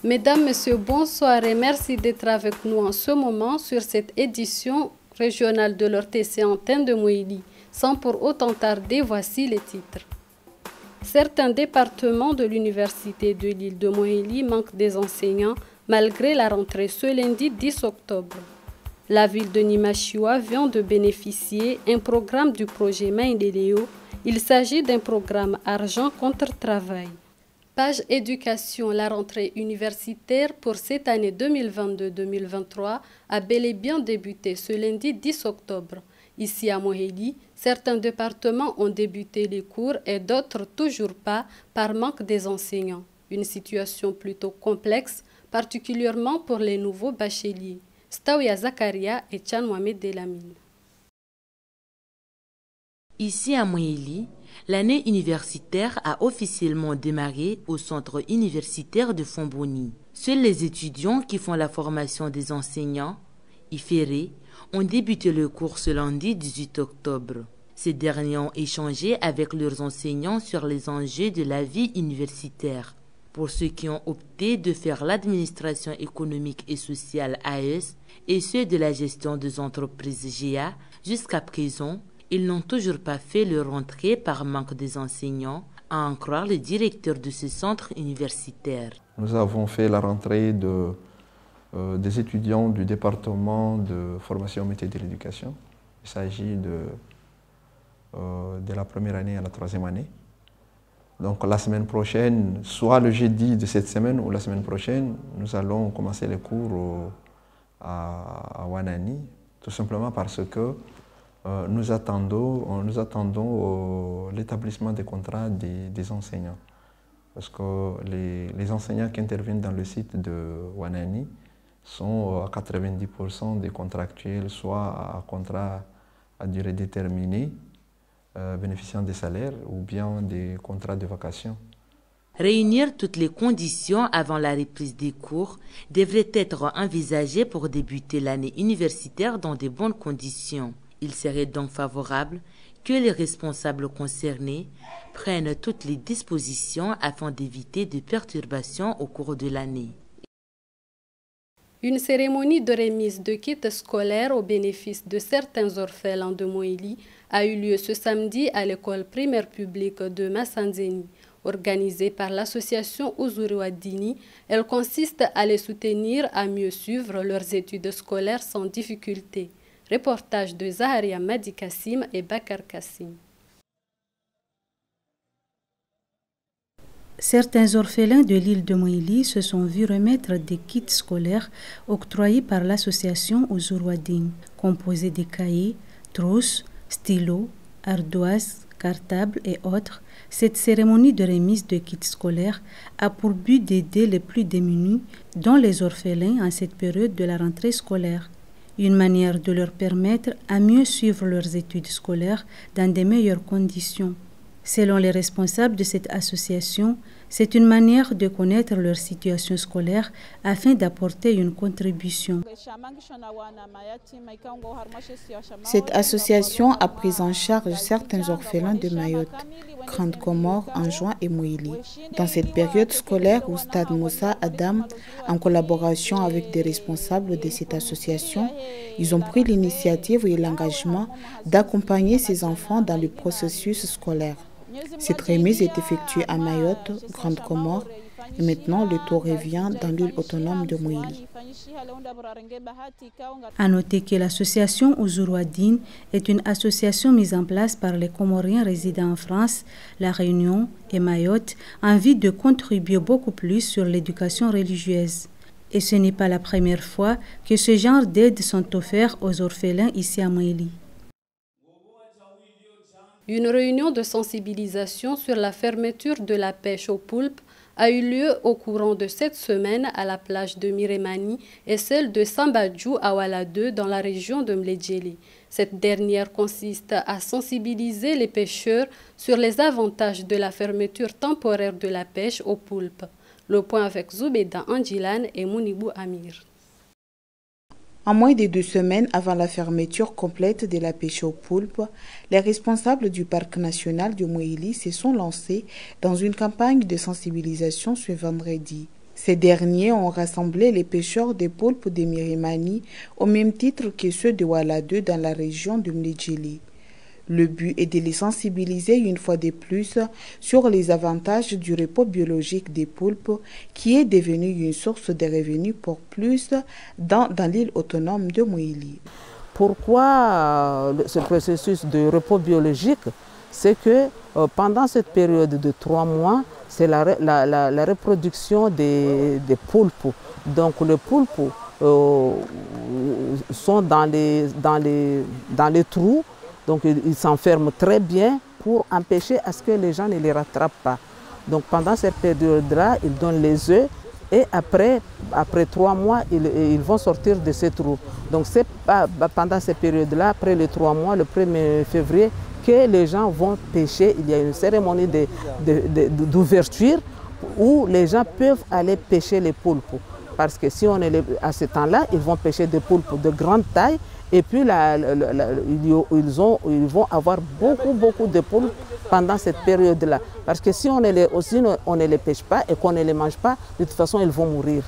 Mesdames, Messieurs, bonsoir et merci d'être avec nous en ce moment sur cette édition régionale de l'ORTC Antenne de Moïli. Sans pour autant tarder, voici les titres. Certains départements de l'Université de l'île de Moïli manquent des enseignants malgré la rentrée ce lundi 10 octobre. La ville de Nimashua vient de bénéficier d'un programme du projet Maïléléo. Il s'agit d'un programme argent contre travail. Page éducation, la rentrée universitaire pour cette année 2022-2023 a bel et bien débuté ce lundi 10 octobre. Ici à Mohéli, certains départements ont débuté les cours et d'autres toujours pas par manque des enseignants. Une situation plutôt complexe, particulièrement pour les nouveaux bacheliers. Staouya Zakaria et Tchan Mohamed Delamine. Ici à Mohéli, l'année universitaire a officiellement démarré au centre universitaire de Fomboni. Seuls les étudiants qui font la formation des enseignants, IFERE, ont débuté le cours ce lundi 18 octobre. Ces derniers ont échangé avec leurs enseignants sur les enjeux de la vie universitaire. Pour ceux qui ont opté de faire l'administration économique et sociale AES et ceux de la gestion des entreprises GA, jusqu'à présent, ils n'ont toujours pas fait leur rentrée par manque des enseignants, à en croire le directeur de ce centre universitaire. Nous avons fait la rentrée des étudiants du département de formation au métier de l'éducation. Il s'agit de la première année à la troisième année. Donc la semaine prochaine, soit le jeudi de cette semaine ou la semaine prochaine, nous allons commencer les cours à Wanani, tout simplement parce que nous attendons l'établissement des contrats des enseignants. Parce que les enseignants qui interviennent dans le site de Wanani sont à 90% des contractuels, soit à contrat à durée déterminée, bénéficiant des salaires, ou bien des contrats de vacation. Réunir toutes les conditions avant la reprise des cours devrait être envisagé pour débuter l'année universitaire dans de bonnes conditions. Il serait donc favorable que les responsables concernés prennent toutes les dispositions afin d'éviter des perturbations au cours de l'année. Une cérémonie de remise de kits scolaires au bénéfice de certains orphelins de Moïli a eu lieu ce samedi à l'école primaire publique de Massanzeni. Organisée par l'association Ouzuruadini, elle consiste à les soutenir à mieux suivre leurs études scolaires sans difficulté. Reportage de Zaharia Madi Kassim et Bakar Kassim. Certains orphelins de l'île de Moïli se sont vus remettre des kits scolaires octroyés par l'association Ouzuruadini, composés de cahiers, trousses, stylos, ardoises, cartables et autres. Cette cérémonie de remise de kits scolaires a pour but d'aider les plus démunis, dont les orphelins, en cette période de la rentrée scolaire. Une manière de leur permettre à mieux suivre leurs études scolaires dans de meilleures conditions. Selon les responsables de cette association, c'est une manière de connaître leur situation scolaire afin d'apporter une contribution. Cette association a pris en charge certains orphelins de Mayotte, Grande Comore, Anjouan et Moïli. Dans cette période scolaire où Stade Moussa Adam, en collaboration avec des responsables de cette association, ils ont pris l'initiative et l'engagement d'accompagner ces enfants dans le processus scolaire. Cette remise est effectuée à Mayotte, Grande Comore, et maintenant le tour revient dans l'île autonome de Moïli. À noter que l'association Ouzuruadini est une association mise en place par les Comoriens résidant en France, La Réunion et Mayotte en vue de contribuer beaucoup plus sur l'éducation religieuse. Et ce n'est pas la première fois que ce genre d'aides sont offertes aux orphelins ici à Moïli. Une réunion de sensibilisation sur la fermeture de la pêche au poulpe a eu lieu au courant de cette semaine à la plage de Miremani et celle de Sambadjou à Wala 2 dans la région de Mledjeli. Cette dernière consiste à sensibiliser les pêcheurs sur les avantages de la fermeture temporaire de la pêche au poulpe. Le point avec Zoubeda Anjilan et Mounibou Amir. En moins de 2 semaines avant la fermeture complète de la pêche au poulpe, les responsables du parc national de Moïli se sont lancés dans une campagne de sensibilisation ce vendredi. Ces derniers ont rassemblé les pêcheurs des poulpes de Mirimani au même titre que ceux de Waladeu dans la région de Mledjili. Le but est de les sensibiliser une fois de plus sur les avantages du repos biologique des poulpes qui est devenu une source de revenus pour plus dans l'île autonome de Mouili. Pourquoi ce processus de repos biologique? C'est que pendant cette période de 3 mois, c'est la reproduction des poulpes. Donc les poulpes sont dans les trous, donc ils s'enferment très bien pour empêcher à ce que les gens ne les rattrapent pas. Donc pendant cette période-là, ils donnent les œufs et après 3 mois, ils vont sortir de ces trous. Donc c'est pendant cette période-là, après les 3 mois, le 1er février, que les gens vont pêcher. Il y a une cérémonie d'ouverture où les gens peuvent aller pêcher les poulpes. Parce que si on est à ce temps-là, ils vont pêcher des poulpes de grande taille et puis ils vont avoir beaucoup de poulpes pendant cette période-là. Parce que si on ne les pêche pas et qu'on ne les mange pas, de toute façon, ils vont mourir.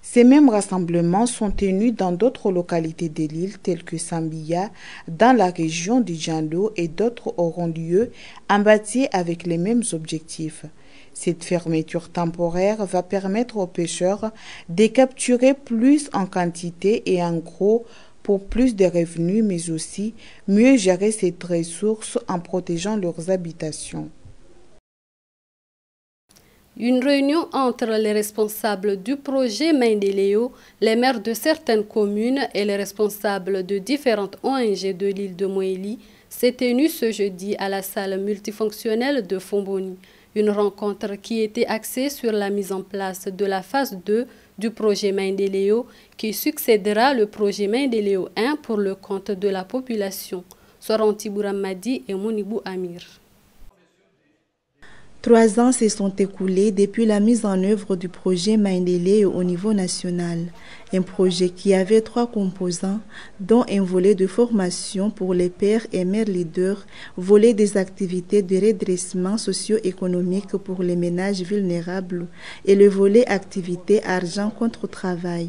Ces mêmes rassemblements sont tenus dans d'autres localités de l'île, telles que Sambiya, dans la région du Djando, et d'autres auront lieu en Bati avec les mêmes objectifs. Cette fermeture temporaire va permettre aux pêcheurs de capturer plus en quantité et en gros pour plus de revenus, mais aussi mieux gérer cette ressource en protégeant leurs habitations. Une réunion entre les responsables du projet Maindéléo, les maires de certaines communes et les responsables de différentes ONG de l'île de Mouili s'est tenue ce jeudi à la salle multifonctionnelle de Fomboni. Une rencontre qui était axée sur la mise en place de la phase 2 du projet Maindéléo qui succédera le projet Maindéléo 1 pour le compte de la population. Soranti Bouramadi et Mounibou Amir. 3 ans se sont écoulés depuis la mise en œuvre du projet Maindéléo au niveau national. Un projet qui avait 3 composants, dont un volet de formation pour les pères et mères leaders, volet des activités de redressement socio-économique pour les ménages vulnérables et le volet activité argent contre travail.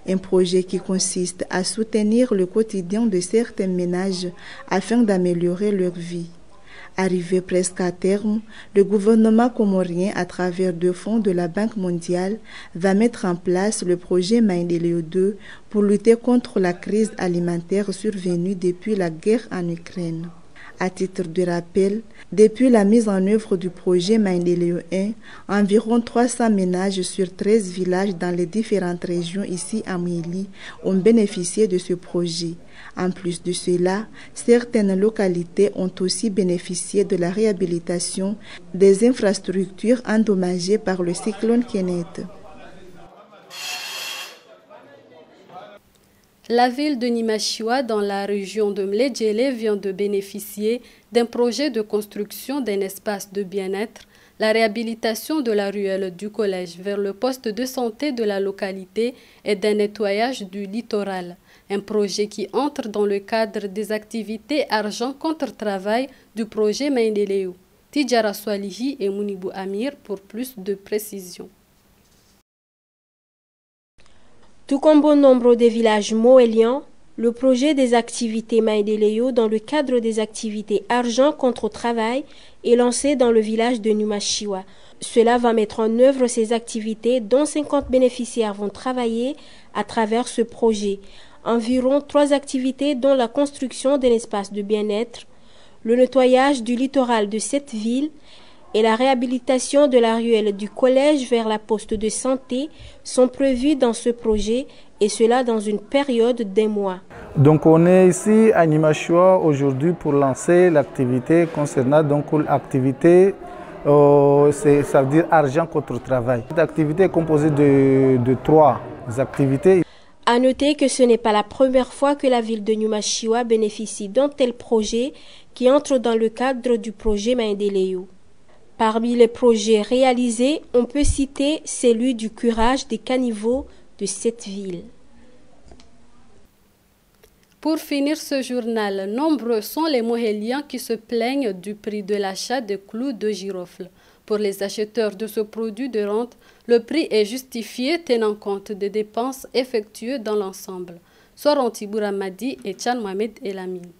Un projet qui consiste à soutenir le quotidien de certains ménages afin d'améliorer leur vie. Arrivé presque à terme, le gouvernement comorien, à travers 2 fonds de la Banque mondiale, va mettre en place le projet Maindéléo 2 pour lutter contre la crise alimentaire survenue depuis la guerre en Ukraine. À titre de rappel, depuis la mise en œuvre du projet Maindéléo 1, environ 300 ménages sur 13 villages dans les différentes régions ici à Mouili ont bénéficié de ce projet. En plus de cela, certaines localités ont aussi bénéficié de la réhabilitation des infrastructures endommagées par le cyclone Kenneth. La ville de Nimashiwa, dans la région de Mledjele, vient de bénéficier d'un projet de construction d'un espace de bien-être, la réhabilitation de la ruelle du collège vers le poste de santé de la localité et d'un nettoyage du littoral. Un projet qui entre dans le cadre des activités argent contre travail du projet Maindéléo. Tidjara Swalihi et Mounibou Amir pour plus de précisions. Tout comme bon nombre des villages moéliens, le projet des activités Maindéléo dans le cadre des activités argent contre travail est lancé dans le village de Nimashiwa. Cela va mettre en œuvre ces activités dont 50 bénéficiaires vont travailler à travers ce projet. Environ 3 activités dont la construction d'un espace de bien-être, le nettoyage du littoral de cette ville et la réhabilitation de la ruelle du collège vers la poste de santé sont prévues dans ce projet et cela dans une période d'1 mois. Donc on est ici à Nimashiwa aujourd'hui pour lancer l'activité concernant l'activité, ça veut dire argent contre travail. L'activité est composée de 3 activités. À noter que ce n'est pas la première fois que la ville de Nimashiwa bénéficie d'un tel projet qui entre dans le cadre du projet Maindéléo. Parmi les projets réalisés, on peut citer celui du curage des caniveaux de cette ville. Pour finir ce journal, nombreux sont les Mohéliens qui se plaignent du prix de l'achat de clous de girofle. Pour les acheteurs de ce produit de rente, Le prix est justifié tenant compte des dépenses effectuées dans l'ensemble. Soranti Bouramadi et Tchan Mohamed Elamine.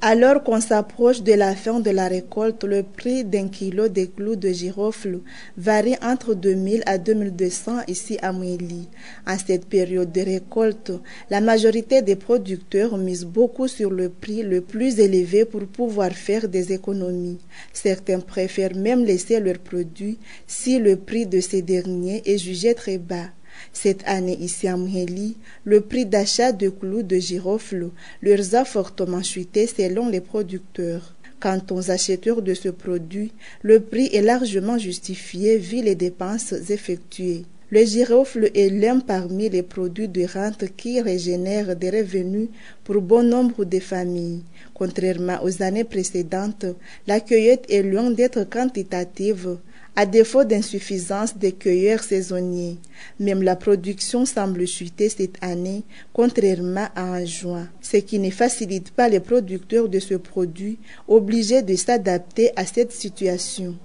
Alors qu'on s'approche de la fin de la récolte, le prix d'un kilo de clous de girofle varie entre 2000 à 2200 ici à Mouili. En cette période de récolte, la majorité des producteurs misent beaucoup sur le prix le plus élevé pour pouvoir faire des économies. Certains préfèrent même laisser leurs produits si le prix de ces derniers est jugé très bas. Cette année ici à Mouili, le prix d'achat de clous de girofle leur a fortement chuté selon les producteurs. Quant aux acheteurs de ce produit, le prix est largement justifié vu les dépenses effectuées. Le girofle est l'un parmi les produits de rente qui régénèrent des revenus pour bon nombre de familles. Contrairement aux années précédentes, la cueillette est loin d'être quantitative, à défaut d'insuffisance des cueilleurs saisonniers. Même la production semble chuter cette année, contrairement à en juin, ce qui ne facilite pas les producteurs de ce produit, obligés de s'adapter à cette situation.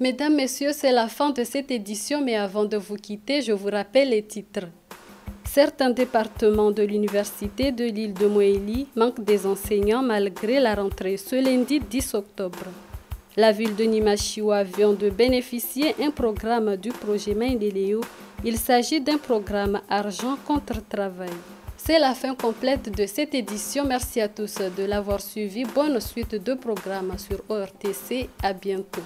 Mesdames, Messieurs, c'est la fin de cette édition, mais avant de vous quitter, je vous rappelle les titres. Certains départements de l'Université de l'île de Mouili manquent des enseignants malgré la rentrée ce lundi 10 octobre. La ville de Nimashiwa vient de bénéficier d'un programme du projet Maindeleyo. Il s'agit d'un programme argent contre travail. C'est la fin complète de cette édition. Merci à tous de l'avoir suivi. Bonne suite de programmes sur ORTC. À bientôt.